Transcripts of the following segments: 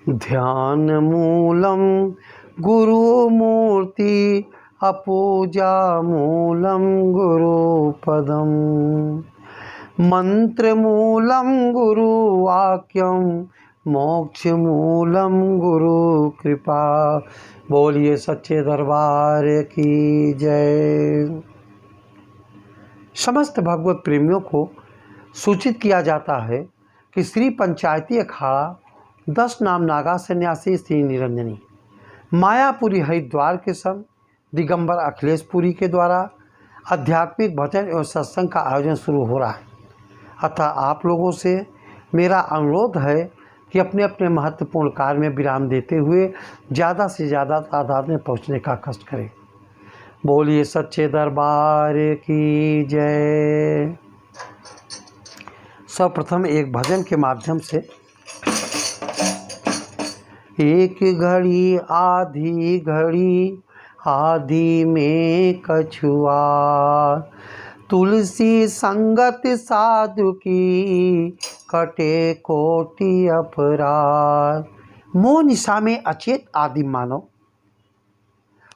ध्यान मूलम गुरुमूर्ति अपूजा मूलम गुरुपदम मंत्र मूलम गुरुवाक्यम मोक्ष मूलम गुरु कृपा। बोलिए सच्चे दरबार की जय। समस्त भगवत प्रेमियों को सूचित किया जाता है कि श्री पंचायती अखाड़ा 10 नाम नागा सन्यासी श्री निरंजनी मायापुरी हरिद्वार के संग दिगंबर अखिलेशपुरी के द्वारा आध्यात्मिक भजन एवं सत्संग का आयोजन शुरू हो रहा है। अतः आप लोगों से मेरा अनुरोध है कि अपने अपने महत्वपूर्ण कार्य में विराम देते हुए ज़्यादा से ज़्यादा तादाद में पहुंचने का कष्ट करें। बोलिए सच्चे दरबार की जय। सर्वप्रथम एक भजन के माध्यम से एक घड़ी आधी में कछुआ, तुलसी संगत साधु की कटे कोटि अपराध। मोह निशा में अचेत आदि मानव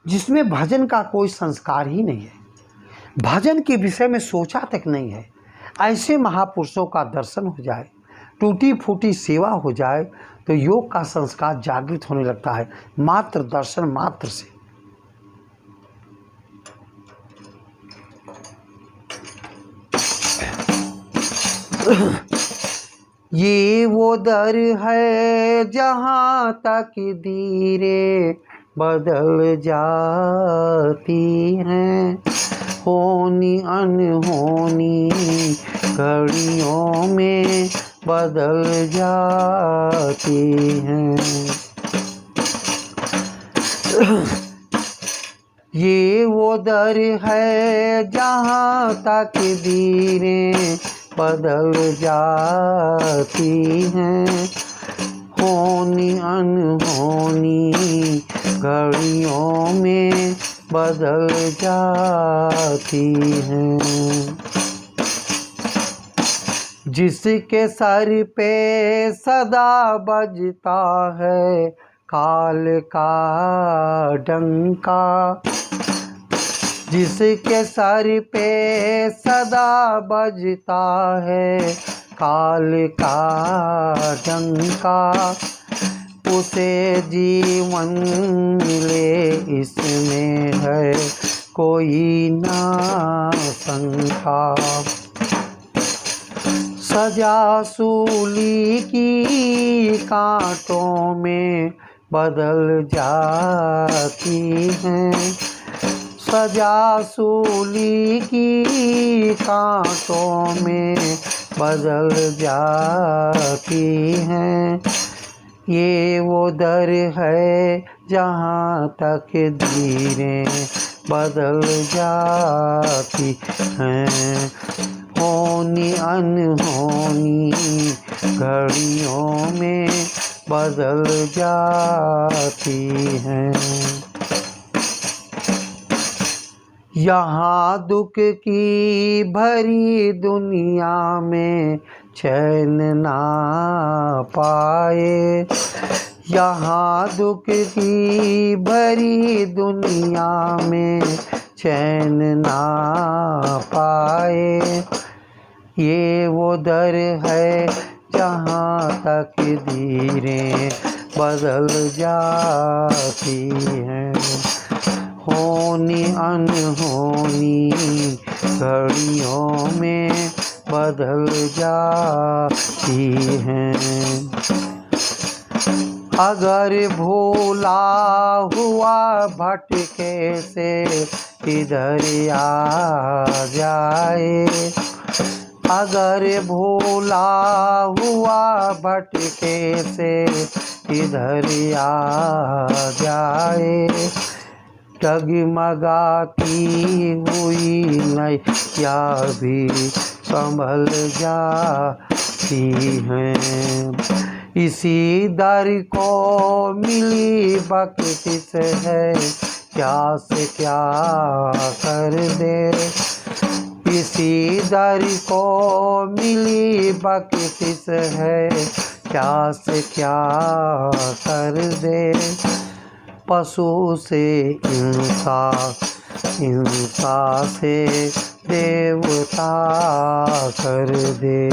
जिसमें भजन का कोई संस्कार ही नहीं है, भजन के विषय में सोचा तक नहीं है, ऐसे महापुरुषों का दर्शन हो जाए, टूटी फूटी सेवा हो जाए तो योग का संस्कार जागृत होने लगता है मात्र दर्शन मात्र से। ये वो दर है जहाँ तक दीरे बदल जाती हैं, होनी अनहोनी घड़ियों में बदल जाती हैं। ये वो दर है जहाँ तक दीरें बदल जाती हैं, होनी अनहोनी घड़ियों में बदल जाती हैं। जिसके सर पे सदा बजता है काल का डंका, जिसके सर पे सदा बजता है काल का डंका, उसे जीवन मिले इसमें है कोई ना शंका। सजा सूली की कांटों में बदल जाती हैं, सजा सूली की कांटों में बदल जाती हैं। ये वो दर है जहाँ तक दीरें बदल जाती हैं, होनी अनहोनी घड़ियों में बदल जाती हैं। यहाँ दुख की भरी दुनिया में चैन ना पाए, यहाँ दुख की भरी दुनिया में चैन ना पाए। ये वो दर है जहाँ तक दीरें बदल जाती हैं, होनी अनहोनी घड़ियों में बदल जाती हैं। अगर भूला हुआ भटके से इधर आ जाए, अगर भूला हुआ भटके से इधर आ जाए, डगमगाती हुई नैया भी संभल जाती हैं। इसी दर को मिली बख्शिश है, क्या से क्या कर दे। इसी दर को मिली बख्शिश है, क्या से क्या कर दे, पशु से इंसान, इंसान से देवता कर दे।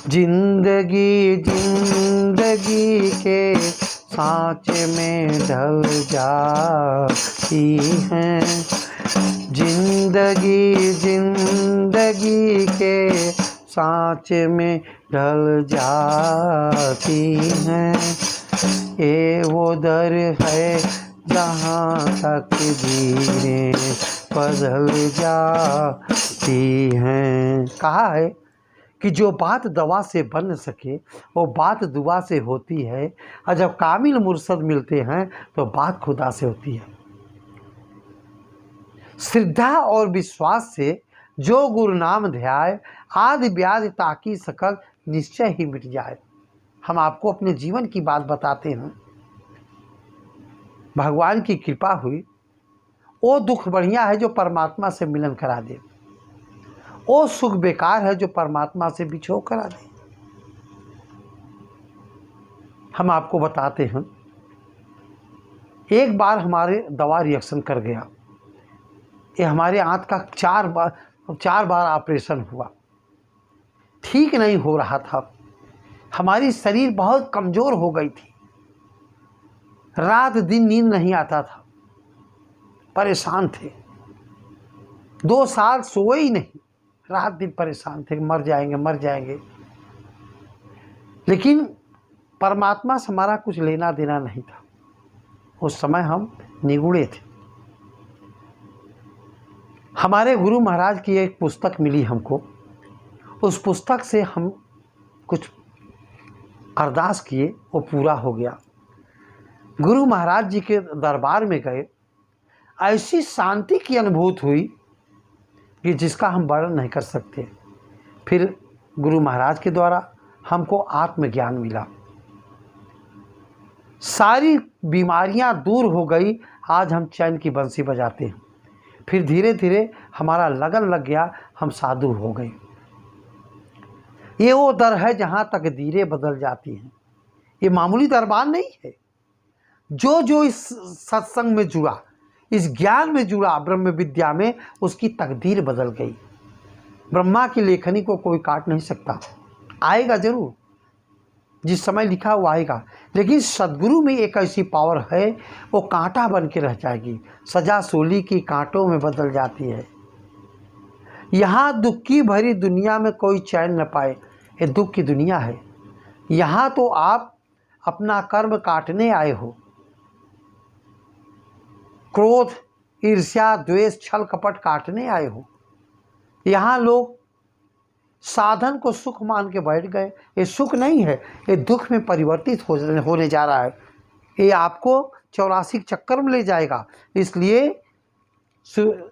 जिंदगी जिंदगी के सांचे में ढल जाती है, जिंदगी जिंदगी के सांचे में ढल जाती है। ये वो दर है जहाँ तक धीरे बदल जाती हैं। कहा है कि जो बात दवा से बन सके वो बात दुआ से होती है, और जब कामिल मुर्शद मिलते हैं तो बात खुदा से होती है। श्रद्धा और विश्वास से जो गुरु नाम ध्याय, आदि व्याधि ताकि सकल निश्चय ही मिट जाए। हम आपको अपने जीवन की बात बताते हैं। भगवान की कृपा हुई, वो दुख बढ़िया है जो परमात्मा से मिलन करा दे, वो सुख बेकार है जो परमात्मा से बिछो करा दे। हम आपको बताते हैं, एक बार हमारे दवा रिएक्शन कर गया। ये हमारे आंत का 4 बार ऑपरेशन हुआ, ठीक नहीं हो रहा था। हमारी शरीर बहुत कमज़ोर हो गई थी, रात दिन नींद नहीं आता था, परेशान थे। 2 साल सोए ही नहीं, रात दिन परेशान थे, मर जाएंगे मर जाएंगे। लेकिन परमात्मा से हमारा कुछ लेना देना नहीं था। उस समय हम निगुड़े थे। हमारे गुरु महाराज की एक पुस्तक मिली हमको, उस पुस्तक से हम कुछ अरदास किए, वो पूरा हो गया। गुरु महाराज जी के दरबार में गए, ऐसी शांति की अनुभूति हुई कि जिसका हम वर्णन नहीं कर सकते। फिर गुरु महाराज के द्वारा हमको आत्मज्ञान मिला, सारी बीमारियां दूर हो गई। आज हम चैन की बंसी बजाते हैं। फिर धीरे धीरे हमारा लगन लग गया, हम साधु हो गए। ये वो दर है जहाँ तकदीरें बदल जाती हैं। ये मामूली दरबार नहीं है। जो जो इस सत्संग में जुड़ा, इस ज्ञान में जुड़ा, ब्रह्म विद्या में, उसकी तकदीर बदल गई। ब्रह्मा की लेखनी को कोई काट नहीं सकता। आएगा जरूर, जिस समय लिखा वो आएगा। लेकिन सद्गुरु में एक ऐसी पावर है, वो कांटा बन के रह जाएगी। सजा सूली की कांटों में बदल जाती है। यहाँ दुख की भरी दुनिया में कोई चैन न पाए, ये दुख की दुनिया है। यहाँ तो आप अपना कर्म काटने आए हो। क्रोध, ईर्ष्या, द्वेष, छल कपट काटने आए हो। यहाँ लोग साधन को सुख मान के बैठ गए। ये सुख नहीं है, ये दुख में परिवर्तित होने जा रहा है। ये आपको 84 चक्कर में ले जाएगा। इसलिए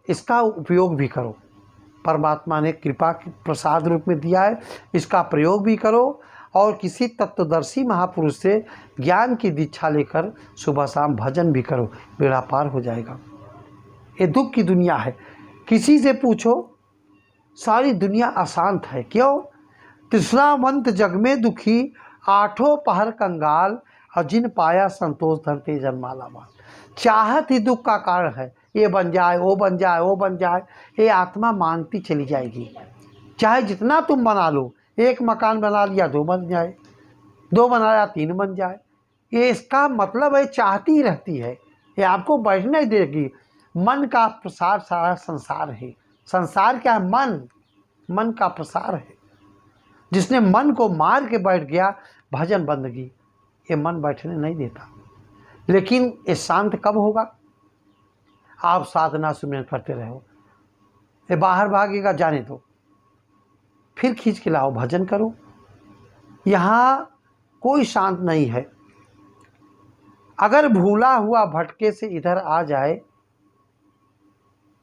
इसका उपयोग भी करो। परमात्मा ने कृपा के प्रसाद रूप में दिया है, इसका प्रयोग भी करो। और किसी तत्वदर्शी महापुरुष से ज्ञान की दीक्षा लेकर सुबह शाम भजन भी करो, बेड़ा पार हो जाएगा। ये दुख की दुनिया है। किसी से पूछो, सारी दुनिया अशांत है। क्यों? तृष्णावंत जग में दुखी, 8 पहर कंगाल, और जिन पाया संतोष धरते जन्माला माल। चाहत ही दुख का कारण है। ये बन जाए, वो बन जाए, वो बन जाए। ये आत्मा मानती चली जाएगी। चाहे जितना तुम बना लो, एक मकान बना लिया 2 बन जाए, 2 बनाया 3 बन जाए। ये इसका मतलब है चाहती रहती है। ये आपको बैठने देगी। मन का प्रसार सारा संसार है। संसार क्या है? मन। मन का प्रसार है। जिसने मन को मार के बैठ गया, भजन बंदगी, ये मन बैठने नहीं देता। लेकिन ये शांत कब होगा? आप साधना सुमिरन करते रहो। ये बाहर भागेगा, जाने दो, फिर खींच के लाओ, भजन करो। यहाँ कोई शांत नहीं है। अगर भूला हुआ भटके से इधर आ जाए,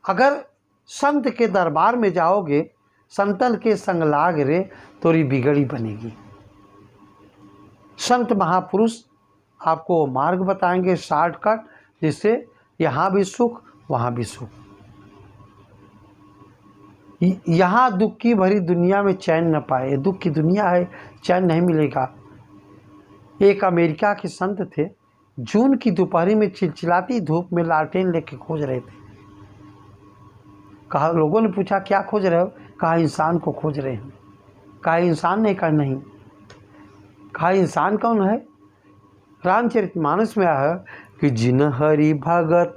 अगर संत के दरबार में जाओगे, संतन के संग लाग रे, तोरी बिगड़ी बनेगी। संत महापुरुष आपको मार्ग बताएंगे, शॉर्टकट, जिससे यहाँ भी सुख वहाँ भी सुख। यहाँ दुख की भरी दुनिया में चैन न पाए। दुख की दुनिया है, चैन नहीं मिलेगा। एक अमेरिका के संत थे, जून की दोपहरी में चिलचिलाती धूप में लालटेन लेके खोज रहे थे। कहा, लोगों ने पूछा क्या खोज रहे हो? कहा, इंसान को खोज रहे हैं। कहा, इंसान ने कहा नहीं। कहा, इंसान कौन है? रामचरितमानस में आया कि जिन हरि भगत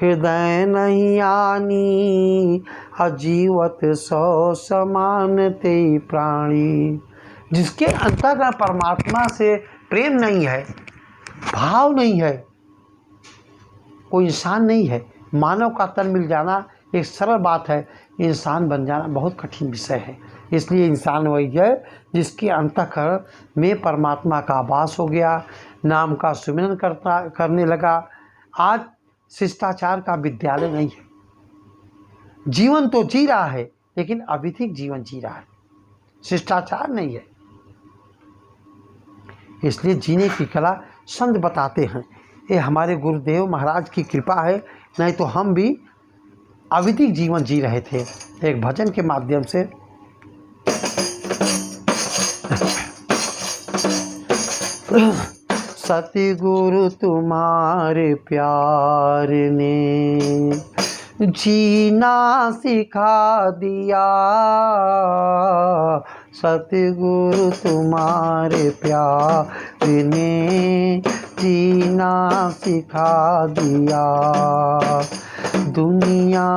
हृदय नहीं आनी, अजीवत सौ समान ते प्राणी। जिसके अंतःकरण परमात्मा से प्रेम नहीं है, भाव नहीं है, कोई इंसान नहीं है। मानव का तन मिल जाना एक सरल बात है, इंसान बन जाना बहुत कठिन विषय है। इसलिए इंसान वही है जिसके अंतःकरण में परमात्मा का आभास हो गया, नाम का सुमिरन करने लगा। आज शिष्टाचार का विद्यालय नहीं है। जीवन तो जी रहा है लेकिन अविधिक जीवन जी रहा है, शिष्टाचार नहीं है। इसलिए जीने की कला संत बताते हैं। ये हमारे गुरुदेव महाराज की कृपा है, नहीं तो हम भी अविधिक जीवन जी रहे थे। एक भजन के माध्यम से सतगुरु तुम्हारे प्यार ने जीना सिखा दिया, सतगुरु तुम्हारे प्यार ने जीना सिखा दिया। दुनिया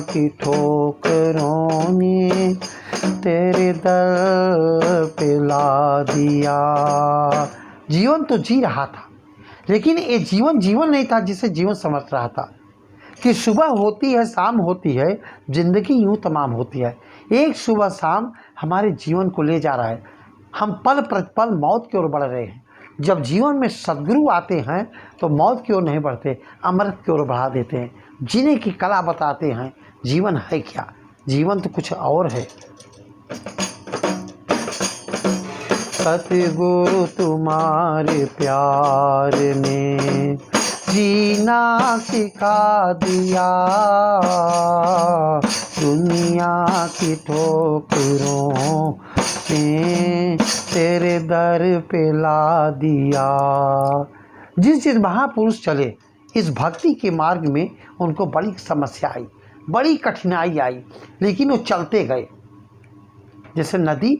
की ठोकरों ने तेरे दर पे ला दिया। जीवन तो जी रहा था, लेकिन ये जीवन नहीं था जिसे जीवन समझ रहा था कि सुबह होती है, शाम होती है, जिंदगी यूं तमाम होती है। एक सुबह शाम हमारे जीवन को ले जा रहा है। हम पल प्रतिपल मौत की ओर बढ़ रहे हैं। जब जीवन में सद्गुरु आते हैं तो मौत की ओर नहीं बढ़ते, अमृत की ओर बढ़ा देते हैं, जीने की कला बताते हैं। जीवन है क्या? जीवन तो कुछ और है। सतगुरु तुम्हारे प्यार ने जीना सिखा दिया, दुनिया की ठोकरों ने तेरे दर पे ला दिया। जिस महापुरुष चले इस भक्ति के मार्ग में, उनको बड़ी समस्या आई, बड़ी कठिनाई आई, लेकिन वो चलते गए। जैसे नदी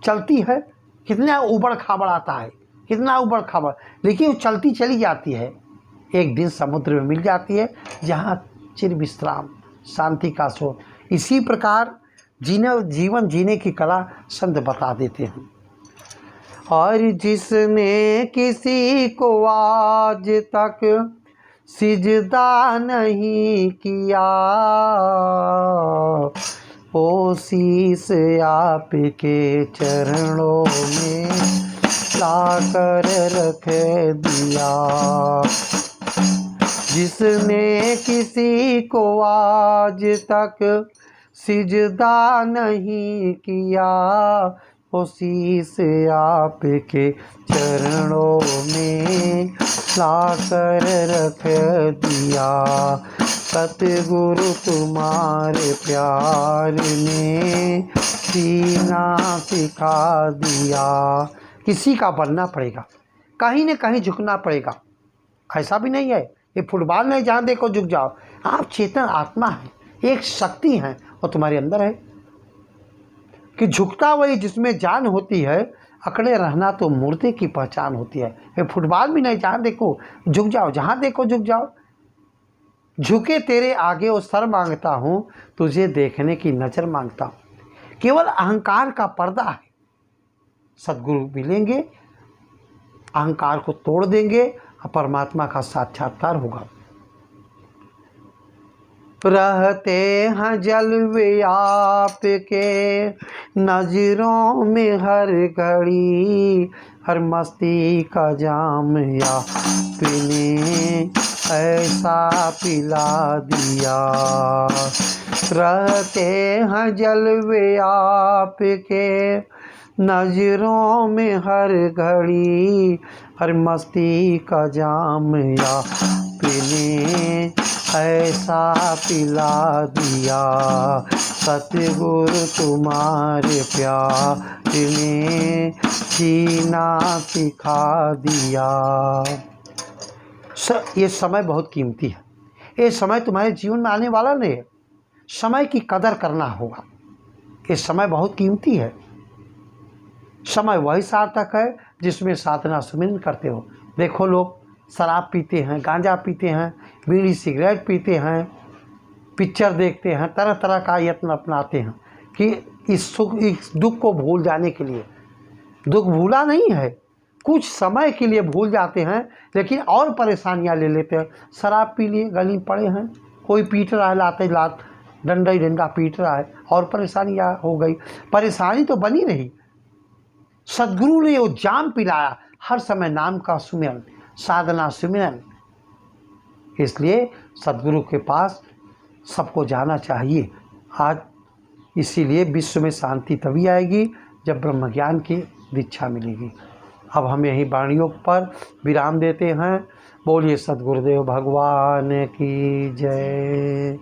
चलती है, कितना उबड़ खाबड़ आता है, कितना उबड़ खाबड़, लेकिन वो चलती चली जाती है। एक दिन समुद्र में मिल जाती है जहाँ चिर विश्राम, शांति का स्रोत। इसी प्रकार जीवन जीने की कला संत बता देते हैं। और जिसने किसी को आज तक सिजदा नहीं किया, ओ शीस आपके चरणों में लाकर रख दिया। जिसने किसी को आज तक सिजदा नहीं किया, ओ शीस आपके चरणों में लाकर रख दिया। सतगुरु तुम्हारे प्यार ने जीना सिखा दिया। किसी का बनना पड़ेगा, कहीं न कहीं झुकना पड़ेगा। ऐसा भी नहीं है ये फुटबॉल नहीं जहाँ देखो झुक जाओ। आप चेतन आत्मा है, एक शक्ति है वो तुम्हारे अंदर है कि झुकता वही जिसमें जान होती है। अकड़े रहना तो मुर्दे की पहचान होती है। ये फुटबॉल भी नहीं जहाँ देखो झुक जाओ, जहाँ देखो झुक जाओ। झुके तेरे आगे वो सर मांगता हूँ, तुझे देखने की नज़र मांगता हूँ। केवल अहंकार का पर्दा है। सद्गुरु मिलेंगे, अहंकार को तोड़ देंगे और परमात्मा का साक्षात्कार होगा। रहते हैं जलवे आपके नजरों में हर घड़ी, हर मस्ती का जाम या पीने ऐसा पिला दिया। रहते हैं जलवे आपके नजरों में हर घड़ी, हर मस्ती का जाम या पीने ऐसा पिला दिया, सतगुरु तुम्हारे प्यार ने जीना सिखा दिया। ये समय बहुत कीमती है। ये समय तुम्हारे जीवन में आने वाला नहीं है। समय की कदर करना होगा। ये समय बहुत कीमती है। समय वही सार्थक है जिसमें साधना सुमिरन करते हो। देखो, लोग शराब पीते हैं, गांजा पीते हैं, बीड़ी सिगरेट पीते हैं, पिक्चर देखते हैं, तरह तरह का यत्न अपनाते हैं कि इस दुख को भूल जाने के लिए। दुख भूला नहीं है, कुछ समय के लिए भूल जाते हैं, लेकिन और परेशानियां ले लेते हैं। शराब पी लिए, गली पड़े हैं, कोई पीट रहा है, लाते लात डंडा ही डंडा पीट रहा है, और परेशानियां हो गई। परेशानी तो बनी रही। सद्गुरु ने वो जाम पिलाया, हर समय नाम का सुमिरन, साधना सुमिरन। इसलिए सद्गुरु के पास सबको जाना चाहिए। आज इसीलिए विश्व में शांति तभी आएगी जब ब्रह्म ज्ञान की दीक्षा मिलेगी। अब हम यही वाणियों पर विराम देते हैं। बोलिए सद्गुरुदेव भगवान की जय।